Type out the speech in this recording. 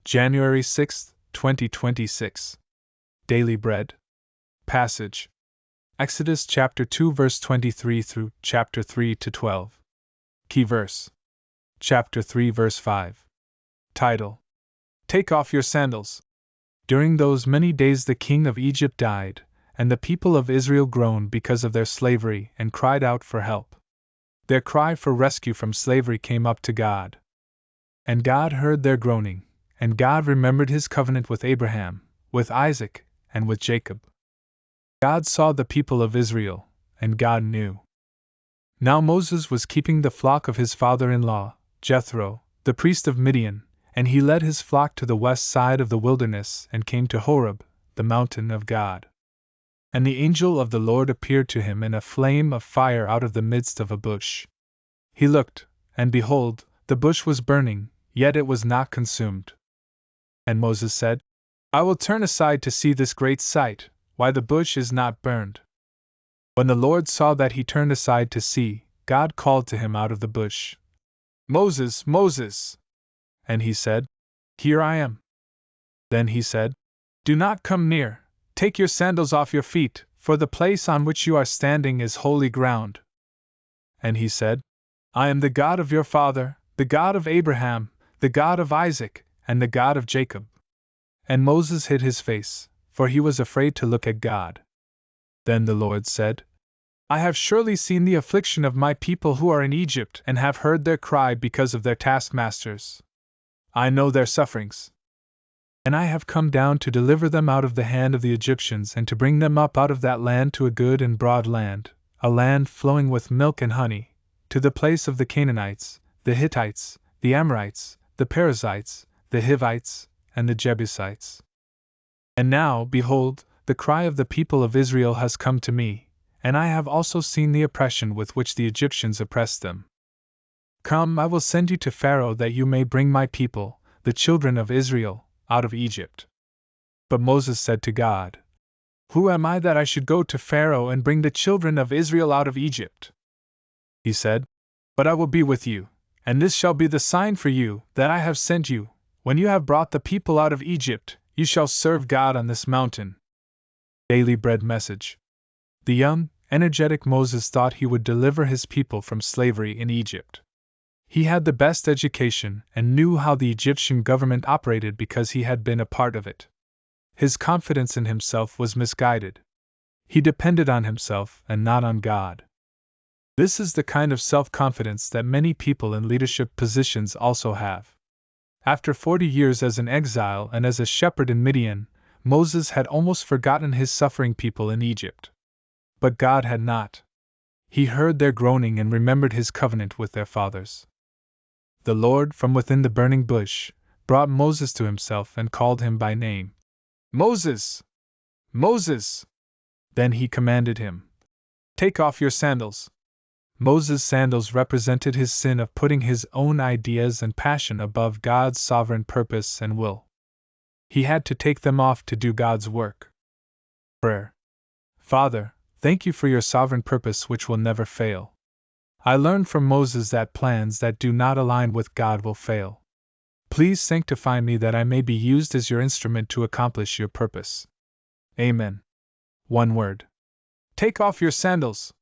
January 6, 2026. Daily Bread. Passage: Exodus chapter 2 verse 23 through chapter 3 to 12. Key verse: chapter 3 verse 5. Title: Take off your sandals. During those many days the king of Egypt died, and the people of Israel groaned because of their slavery and cried out for help. Their cry for rescue from slavery came up to God. And God heard their groaning, and God remembered his covenant with Abraham, with Isaac, and with Jacob. God saw the people of Israel, and God knew. Now Moses was keeping the flock of his father-in-law, Jethro, the priest of Midian, and he led his flock to the west side of the wilderness and came to Horeb, the mountain of God. And the angel of the Lord appeared to him in a flame of fire out of the midst of a bush. He looked, and behold, the bush was burning, yet it was not consumed. And Moses said, I will turn aside to see this great sight, why the bush is not burned. When the Lord saw that he turned aside to see, God called to him out of the bush, Moses, Moses! And he said, Here I am. Then he said, Do not come near, take your sandals off your feet, for the place on which you are standing is holy ground. And he said, I am the God of your father, the God of Abraham, the God of Isaac, and the God of Jacob. And Moses hid his face, for he was afraid to look at God. Then the Lord said, I have surely seen the affliction of my people who are in Egypt and have heard their cry because of their taskmasters. I know their sufferings. And I have come down to deliver them out of the hand of the Egyptians and to bring them up out of that land to a good and broad land, a land flowing with milk and honey, to the place of the Canaanites, the Hittites, the Amorites, the Perizzites, the Hivites, and the Jebusites. And now, behold, the cry of the people of Israel has come to me, and I have also seen the oppression with which the Egyptians oppressed them. Come, I will send you to Pharaoh that you may bring my people, the children of Israel, out of Egypt. But Moses said to God, Who am I that I should go to Pharaoh and bring the children of Israel out of Egypt? He said, But I will be with you, and this shall be the sign for you that I have sent you. When you have brought the people out of Egypt, you shall serve God on this mountain. Daily Bread Message. The young, energetic Moses thought he would deliver his people from slavery in Egypt. He had the best education and knew how the Egyptian government operated because he had been a part of it. His confidence in himself was misguided. He depended on himself and not on God. This is the kind of self-confidence that many people in leadership positions also have. After 40 years as an exile and as a shepherd in Midian, Moses had almost forgotten his suffering people in Egypt. But God had not. He heard their groaning and remembered his covenant with their fathers. The Lord, from within the burning bush, brought Moses to himself and called him by name. Moses! Moses! Then he commanded him, Take off your sandals. Moses' sandals represented his sin of putting his own ideas and passion above God's sovereign purpose and will. He had to take them off to do God's work. Prayer. Father, thank you for your sovereign purpose which will never fail. I learned from Moses that plans that do not align with God will fail. Please sanctify me that I may be used as your instrument to accomplish your purpose. Amen. One word. Take off your sandals.